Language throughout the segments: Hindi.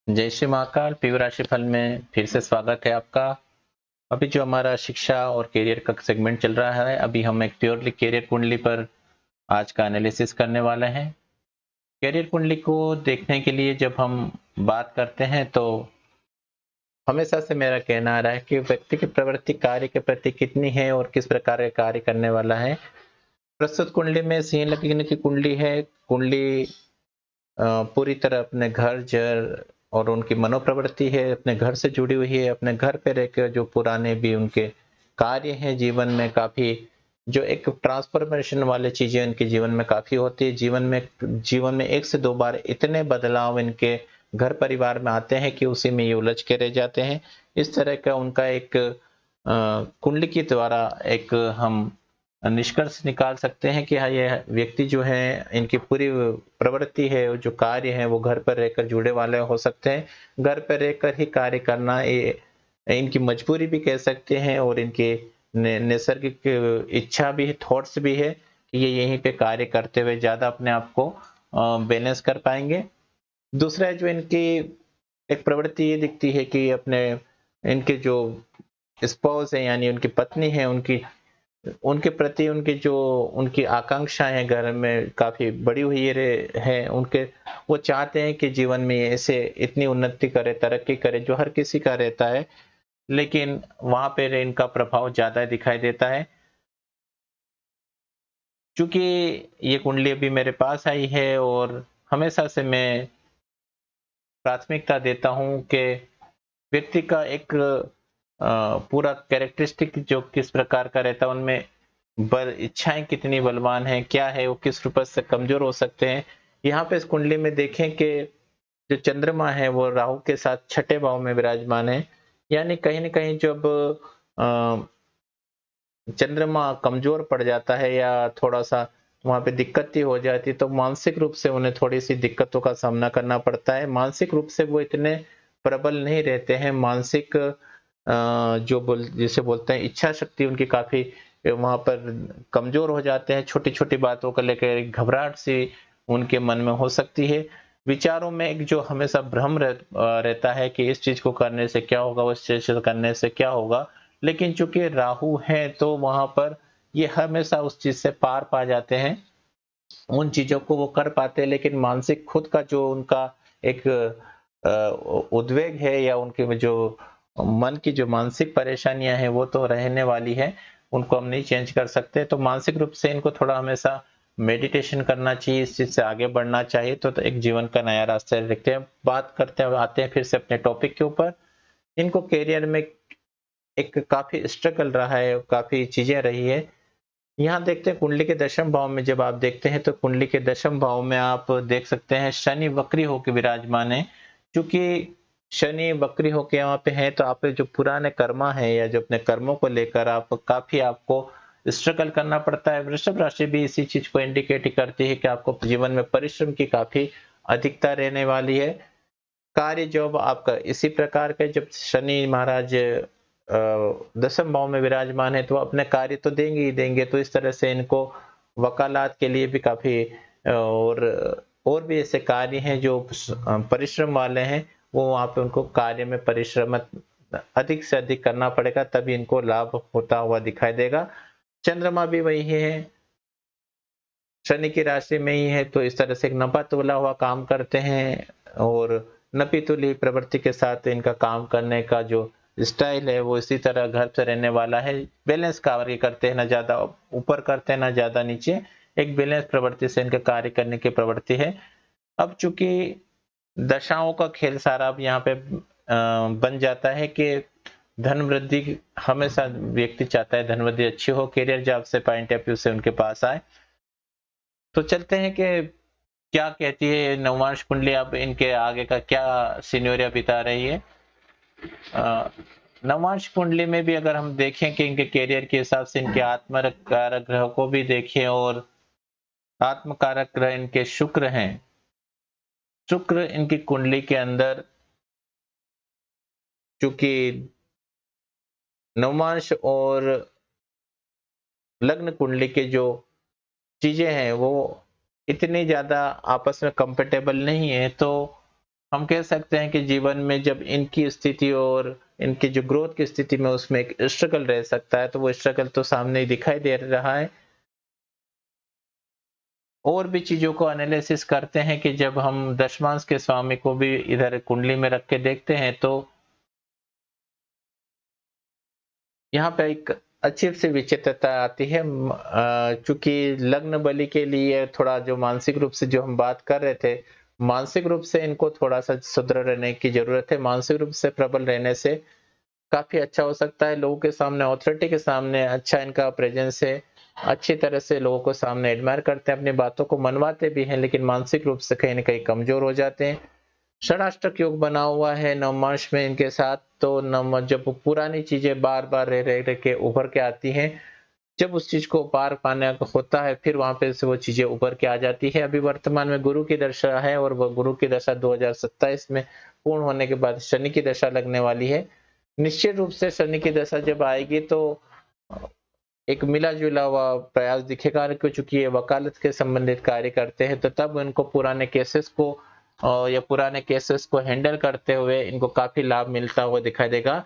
जय श्री महाकाल। पीयू राशिफल में फिर से स्वागत है आपका। अभी जो हमारा शिक्षा और करियर का सेगमेंट चल रहा है, अभी हम एक प्योरली करियर कुंडली पर आज का एनालिसिस करने वाले हैं। करियर कुंडली को देखने के लिए जब हम बात करते हैं तो हमेशा से मेरा कहना आ रहा है कि व्यक्ति की प्रवृत्ति कार्य के प्रति कितनी है और किस प्रकार का कार्य करने वाला है। प्रस्तुत कुंडली में सिंह लग्न की कुंडली है। कुंडली पूरी तरह अपने घर जर और उनकी मनोप्रवृत्ति है, अपने घर से जुड़ी हुई है। अपने घर पे रहकर जो पुराने भी उनके कार्य हैं जीवन में, काफी जो एक ट्रांसफॉर्मेशन वाले चीजें इनके जीवन में काफी होती है। जीवन में एक से दो बार इतने बदलाव इनके घर परिवार में आते हैं कि उसी में ये उलझ के रह जाते हैं। इस तरह का उनका एक कुंडली के द्वारा एक हम निष्कर्ष निकाल सकते हैं कि हाँ, ये व्यक्ति जो है इनकी पूरी प्रवृत्ति है, जो कार्य है वो घर पर रहकर जुड़े वाले हो सकते हैं। घर पर रहकर ही कार्य करना ये इनकी मजबूरी भी कह सकते हैं और इनकी नैसर्गिक इच्छा भी है, थॉट्स भी है कि ये यहीं पे कार्य करते हुए ज्यादा अपने आप को बैलेंस कर पाएंगे। दूसरा है जो इनकी एक प्रवृत्ति ये दिखती है कि अपने इनके जो स्पाउस है यानी उनकी पत्नी है, उनकी उनके प्रति उनकी जो उनकी आकांक्षाएं घर में काफी बड़ी हुई है उनके। वो चाहते हैं कि जीवन में ऐसे इतनी उन्नति करे, तरक्की करे, जो हर किसी का रहता है, लेकिन वहां पे इनका प्रभाव ज्यादा दिखाई देता है। चूंकि ये कुंडली अभी मेरे पास आई है और हमेशा से मैं प्राथमिकता देता हूं कि व्यक्ति का एक पूरा कैरेक्टरिस्टिक जो किस प्रकार का रहता है, उनमें बल इच्छाएं कितनी बलवान है, क्या है वो, किस रूप से कमजोर हो सकते हैं। यहाँ पे इस कुंडली में देखें कि जो चंद्रमा है वो राहु के साथ छठे भाव में विराजमान है। यानी कहीं ना कहीं जब चंद्रमा कमजोर पड़ जाता है या थोड़ा सा वहां पे दिक्कत ही हो जाती है, तो मानसिक रूप से उन्हें थोड़ी सी दिक्कतों का सामना करना पड़ता है। मानसिक रूप से वो इतने प्रबल नहीं रहते हैं। मानसिक जो जिसे बोलते हैं इच्छा शक्ति उनकी काफी वहां पर कमजोर हो जाते हैं। छोटी छोटी बातों को लेकर घबराहट सी उनके मन में हो सकती है। विचारों में एक जो हमेशा भ्रम रहता है कि इस चीज को करने से क्या होगा, उस चीज को करने से क्या होगा। लेकिन चूंकि राहु है तो वहां पर ये हमेशा उस चीज से पार पा जाते हैं, उन चीजों को वो कर पाते हैं। लेकिन मानसिक खुद का जो उनका एक उद्वेग है या उनके जो मन की जो मानसिक परेशानियां हैं वो तो रहने वाली है, उनको हम नहीं चेंज कर सकते। तो मानसिक रूप से इनको थोड़ा हमेशा मेडिटेशन करना चाहिए, इस चीज से आगे बढ़ना चाहिए। तो एक जीवन का नया रास्ता देखते हैं। बात करते हैं, आते हैं फिर से अपने टॉपिक के ऊपर। इनको करियर में एक काफी स्ट्रगल रहा है, काफी चीजें रही है। यहाँ देखते हैं कुंडली के दशम भाव में, जब आप देखते हैं तो कुंडली के दशम भाव में आप देख सकते हैं शनि वक्री होकर विराजमान है। क्योंकि शनि वक्री होके यहाँ पे है तो आपके जो पुराने कर्मा है या जो अपने कर्मों को लेकर आप काफी आपको स्ट्रगल करना पड़ता है। वृषभ राशि भी इसी चीज को इंडिकेट करती है कि आपको जीवन में परिश्रम की काफी अधिकता रहने वाली है। कार्य जॉब आपका इसी प्रकार का, जब शनि महाराज दसम भाव में विराजमान है तो अपने कार्य तो देंगे ही देंगे। तो इस तरह से इनको वकालत के लिए भी काफी और भी ऐसे कार्य हैं जो परिश्रम वाले हैं, वो वहां पे उनको कार्य में परिश्रम अधिक से अधिक करना पड़ेगा, तभी इनको लाभ होता हुआ दिखाई देगा। चंद्रमा भी वही है, शनि की राशि में ही है, तो इस तरह से एक नपा तोला हुआ काम करते हैं और नपी तुली प्रवृत्ति के साथ इनका काम करने का जो स्टाइल है वो इसी तरह घर से रहने वाला है। बैलेंस कार्य करते हैं, ना ज्यादा ऊपर करते हैं ना ज्यादा नीचे, एक बैलेंस प्रवृत्ति से इनका कार्य करने की प्रवृत्ति है। अब चूंकि दशाओं का खेल सारा अब यहाँ पे बन जाता है कि धन वृद्धि हमेशा व्यक्ति चाहता है, धन वृद्धि अच्छी हो, करियर जॉब से पॉइंट ऑफ व्यू से उनके पास आए। तो चलते हैं कि क्या कहती है नवमांश कुंडली, अब इनके आगे का क्या सिनेरियो बिता रही है। अ, नवमांश कुंडली में भी अगर हम देखें कि इनके करियर के हिसाब से इनके आत्मकारक ग्रह को भी देखें, और आत्मकारक ग्रह इनके शुक्र हैं। शुक्र इनकी कुंडली के अंदर चूंकि नवमांश और लग्न कुंडली के जो चीजें हैं वो इतनी ज्यादा आपस में कंपेटेबल नहीं है, तो हम कह सकते हैं कि जीवन में जब इनकी स्थिति और इनकी जो ग्रोथ की स्थिति में उसमें एक स्ट्रगल रह सकता है, तो वो स्ट्रगल तो सामने ही दिखाई दे रहा है। और भी चीज़ों को एनालिसिस करते हैं कि जब हम दशमांश के स्वामी को भी इधर कुंडली में रख के देखते हैं, तो यहाँ पे एक अच्छी-सी विचित्रता आती है। चूँकि लग्न बलि के लिए थोड़ा जो मानसिक रूप से जो हम बात कर रहे थे, मानसिक रूप से इनको थोड़ा-सा सुदृढ़ रहने की ज़रूरत है। मानसिक रूप से प्रबल रहने से काफ़ी अच्छा हो सकता है। लोगों के सामने, अथॉरिटी के सामने अच्छा इनका प्रेज़ेंस है। अच्छी तरह से लोगों को सामने एडमायर करते हैं, अपनी बातों को मनवाते भी हैं, लेकिन मानसिक रूप से कहीं न कहीं कमज़ोर हो जाते हैं। षडाष्टक योग बना हुआ है नवमांश में इनके साथ, तो नव जब पुरानी चीज़ें बार-बार रह के उभर के आती हैं, जब उस चीज़ को पार पाना होता है, फिर वहाँ पे से वो चीज़ें उभर के आ जाती है। अभी वर्तमान में गुरु की दशा है और वो गुरु की दशा 2027 में पूर्ण होने के बाद शनि की दशा लगने वाली है। निश्चित रूप से शनि की दशा जब आएगी तो एक मिला-जुला हुआ प्रयास दिखेगा, कि चूँकि ये वकालत के संबंधित कार्य करते हैं, तो तब इनको पुराने केसेस को या पुराने केसेस को हैंडल करते हुए इनको काफ़ी लाभ मिलता हुआ दिखाई देगा।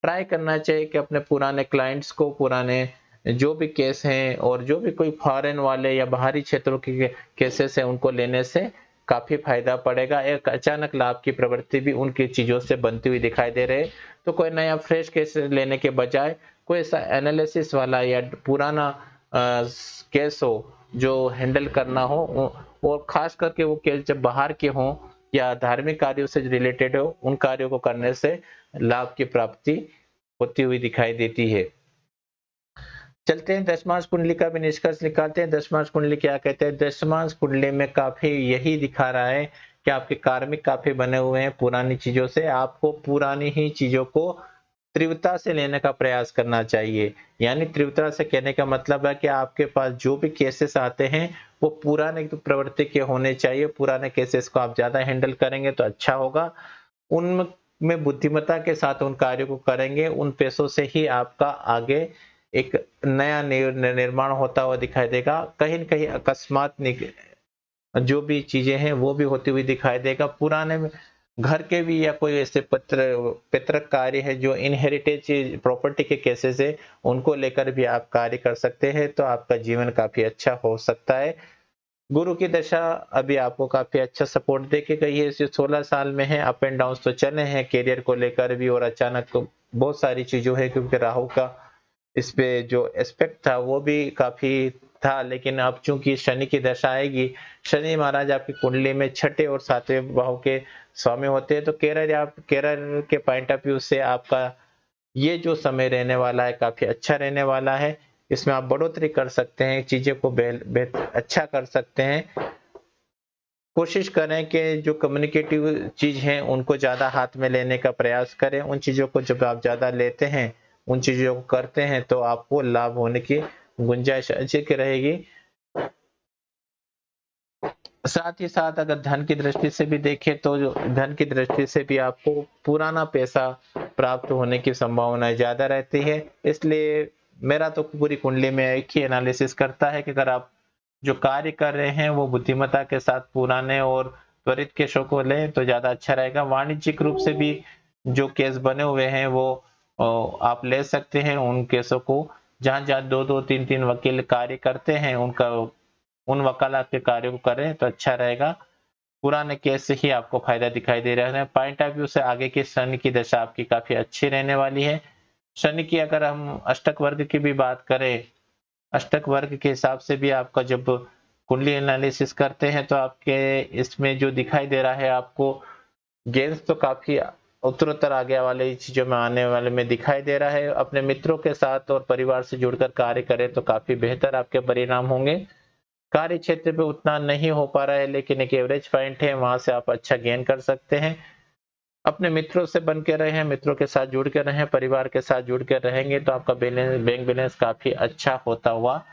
ट्राई करना चाहिए कि अपने पुराने क्लाइंट्स को, पुराने जो भी केस हैं और जो भी कोई फॉरेन वाले या बाहरी क्षेत्रों के केसेस हैं, उनको लेने से काफ़ी फ़ायदा पड़ेगा। एक अचानक लाभ की प्रवृत्ति भी उनकी चीज़ों से बनती हुई दिखाई दे रही है। तो कोई नया फ्रेश केस लेने के बजाय कोई ऐसा एनालिसिस वाला या पुराना केस हो जो हैंडल करना हो, और खास करके वो केस जब बाहर के हों या धार्मिक कार्यों से रिलेटेड हो, उन कार्यों को करने से लाभ की प्राप्ति होती हुई दिखाई देती है। चलते हैं दशमांश कुंडली का भी निष्कर्ष निकालते हैं। दशमांश कुंडली क्या कहते हैं? दशमांश कुंडली में काफी यही दिखा रहा है कि आपके कार्मिक काफी बने हुए हैं पुरानी चीजों से। आपको पुरानी ही चीजों को तीव्रता से लेने का प्रयास करना चाहिए। यानी तीव्रता से कहने का मतलब है कि आपके पास जो भी केसेस आते हैं, वो पुराने प्रवृत्ति के होने चाहिए। पुराने केसेस को आप ज्यादा हैंडल करेंगे तो अच्छा होगा। उनमें बुद्धिमत्ता के साथ उन कार्यों को करेंगे, उन पैसों से ही आपका आगे एक नया निर्माण होता हुआ दिखाई देगा। कहीं न कहीं अकस्मात जो भी चीज़ें हैं, वो भी होती हुई दिखाई देगा। पुराने में घर के भी या कोई ऐसे पैतृक कार्य है जो इनहेरिटेज प्रॉपर्टी के केसेस है, उनको लेकर भी आप कार्य कर सकते हैं, तो आपका जीवन काफ़ी अच्छा हो सकता है। गुरु की दशा अभी आपको काफ़ी अच्छा सपोर्ट दे के गई है। इस 16 साल में है, अप एंड डाउन्स तो चले हैं करियर को लेकर भी, और अचानक तो बहुत सारी चीज़ों है, क्योंकि राहु का इस पे जो एस्पेक्ट था वो भी काफ़ी था। लेकिन अब चूँकि शनि की दशा आएगी, शनि महाराज आपकी कुंडली में छठे और सातवें भाव के स्वामी होते हैं, तो करियर के पॉइंट ऑफ व्यू से आपका ये जो समय रहने वाला है काफ़ी अच्छा रहने वाला है। इसमें आप बढ़ोतरी कर सकते हैं, चीज़ों को अच्छा कर सकते हैं। कोशिश करें कि जो कम्युनिकेटिव चीज़ हैं, उनको ज़्यादा हाथ में लेने का प्रयास करें। उन चीज़ों को जब आप ज़्यादा लेते हैं, उन चीज़ों को करते हैं, तो आपको लाभ होने की गुंजाइश अधिक रहेगी। साथ ही साथ अगर धन की दृष्टि से भी देखें, तो जो धन की दृष्टि से भी आपको पुराना पैसा प्राप्त होने की संभावनाएँ ज़्यादा रहती है। इसलिए मेरा तो पूरी कुंडली में एक ही एनालिसिस करता है कि अगर आप जो कार्य कर रहे हैं वो बुद्धिमत्ता के साथ पुराने और त्वरित केसों को लें तो ज़्यादा अच्छा रहेगा। वाणिज्यिक रूप से भी जो केस बने हुए हैं वो आप ले सकते हैं उन केसों को। जहाँ-जहाँ 2-2 3-3 वकील कार्य करते हैं, उनका उन वकालत के कार्यों को करें तो अच्छा रहेगा। पुराने केस से ही आपको फ़ायदा दिखाई दे रहा है। पॉइंट ऑफ व्यू से आगे की शनि की दशा आपकी काफ़ी अच्छी रहने वाली है। शनि की अगर हम अष्टक वर्ग की भी बात करें, अष्टक वर्ग के हिसाब से भी आपका जब कुंडली एनालिसिस करते हैं, तो आपके इसमें जो दिखाई दे रहा है आपको गेंस तो काफ़ी उत्तरोत्तर आगे वाली चीज़ों में आने वाले में दिखाई दे रहा है। अपने मित्रों के साथ और परिवार से जुड़कर कार्य करें तो काफ़ी बेहतर आपके परिणाम होंगे। कार्य क्षेत्र पे उतना नहीं हो पा रहा है, लेकिन एक एवरेज पॉइंट है, वहाँ से आप अच्छा गेन कर सकते हैं। अपने मित्रों से बन के रहें, मित्रों के साथ जुड़ के रहें, परिवार के साथ जुड़ के रहेंगे तो आपका बैंक बैलेंस काफ़ी अच्छा होता हुआ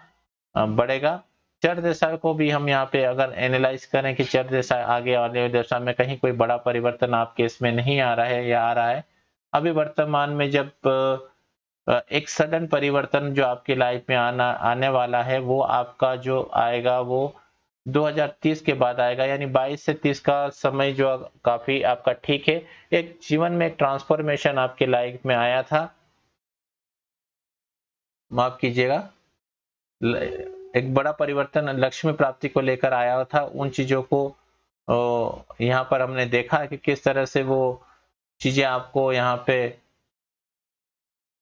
बढ़ेगा। चर दशा को भी हम यहाँ पे अगर एनालाइज करें कि चर दशा आगे वाले दशा में कहीं कोई बड़ा परिवर्तन आपके इसमें नहीं आ रहा है या आ रहा है। अभी वर्तमान में जब एक सडन परिवर्तन जो आपकी लाइफ में आने वाला है, वो आपका जो आएगा वो 2030 के बाद आएगा, यानी 22 से 30 का समय जो काफी आपका ठीक है। एक जीवन में एक ट्रांसफॉर्मेशन आपके लाइफ में आया था, माफ कीजिएगा, एक बड़ा परिवर्तन लक्ष्मी प्राप्ति को लेकर आया था। उन चीजों को यहाँ पर हमने देखा कि किस तरह से वो चीजें आपको यहाँ पे,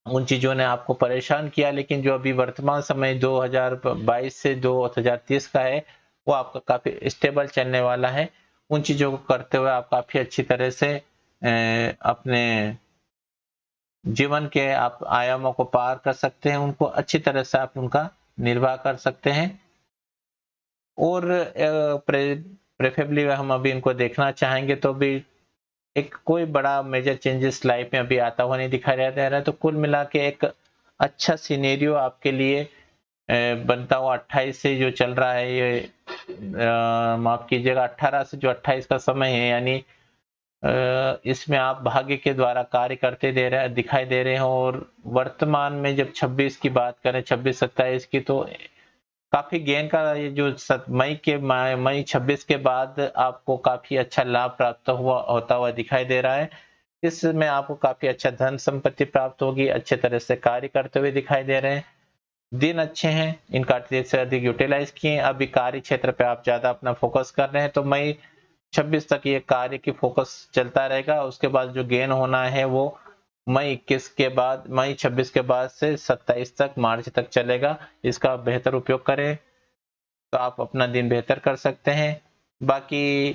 उन चीजों ने आपको परेशान किया, लेकिन जो अभी वर्तमान समय 2022 से 2030 का है वो आपका काफी स्टेबल चलने वाला है। उन चीजों को करते हुए आप काफी अच्छी तरह से अपने जीवन के आप आयामों को पार कर सकते हैं, उनको अच्छी तरह से आप उनका निर्वाह कर सकते हैं। और प्रेफरेबली हम अभी इनको देखना चाहेंगे तो भी एक कोई बड़ा मेजर चेंजेस लाइफ में अभी आता हुआ नहीं दिखाई दे रहा है। तो कुल मिला के एक अच्छा सिनेरियो आपके लिए बनता हुआ 28 से जो चल रहा है ये, माफ कीजिएगा, 18 से जो 28 का समय है, यानी इसमें आप भाग्य के द्वारा कार्य करते दिखाई दे रहे हो। और वर्तमान में जब 26 की बात करें, 26-27 की, तो काफी गेन का ये जो मई 26 के बाद आपको काफी अच्छा लाभ प्राप्त होता हुआ दिखाई दे रहा है। इसमें आपको काफी अच्छा धन संपत्ति प्राप्त होगी, अच्छे तरह से कार्य करते हुए दिखाई दे रहे हैं। दिन अच्छे हैं, इनका अधिक से अधिक यूटिलाइज किए। अभी कार्य क्षेत्र पे आप ज्यादा अपना फोकस कर रहे हैं तो मई 26 तक ये कार्य की फोकस चलता रहेगा। उसके बाद जो गेन होना है वो मई 26 के बाद से 27 तक, मार्च तक चलेगा। इसका बेहतर उपयोग करें तो आप अपना दिन बेहतर कर सकते हैं। बाकी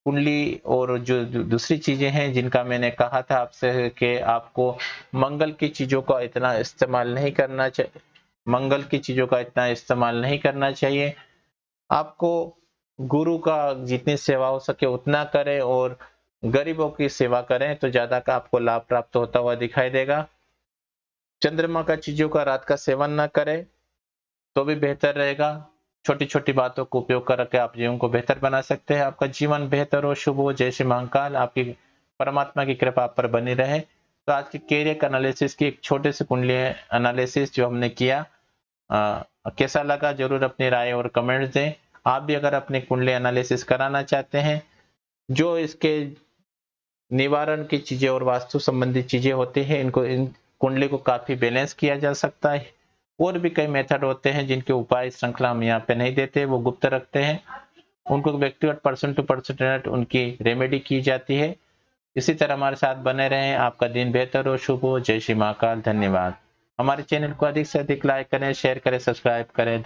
कुंडली और जो दूसरी चीजें हैं जिनका मैंने कहा था आपसे कि आपको मंगल की चीजों का इतना इस्तेमाल नहीं करना चाहिए, मंगल की चीजों का इतना इस्तेमाल नहीं करना चाहिए। आपको गुरु का जितनी सेवा हो सके उतना करें और गरीबों की सेवा करें तो ज्यादा का आपको लाभ प्राप्त होता हुआ दिखाई देगा। चंद्रमा का चीजों का रात का सेवन ना करें तो भी बेहतर रहेगा। छोटी छोटी बातों को उपयोग करके आप जीवन को बेहतर बना सकते हैं। आपका जीवन बेहतर हो, शुभ हो। जय श्री महाकाल। आपकी परमात्मा की कृपा आप पर बनी रहे। तो आज की कैरियर एनालिसिस की एक छोटे से कुंडली एनालिसिस जो हमने किया, कैसा लगा जरूर अपनी राय और कमेंट्स दें। आप भी अगर अपनी कुंडली एनालिसिस कराना चाहते हैं, जो इसके निवारण की चीजें और वास्तु संबंधी चीजें होती हैं, इन कुंडली को काफी बैलेंस किया जा सकता है। और भी कई मेथड होते हैं जिनके उपाय श्रृंखला हम यहाँ पे नहीं देते, वो गुप्त रखते हैं। उनको व्यक्तिगत पर्सन टू पर्सन उनकी रेमेडी की जाती है। इसी तरह हमारे साथ बने रहें। आपका दिन बेहतर हो, शुभ हो। जय श्री महाकाल। धन्यवाद। हमारे चैनल को अधिक से अधिक लाइक करें, शेयर करें, सब्सक्राइब करें।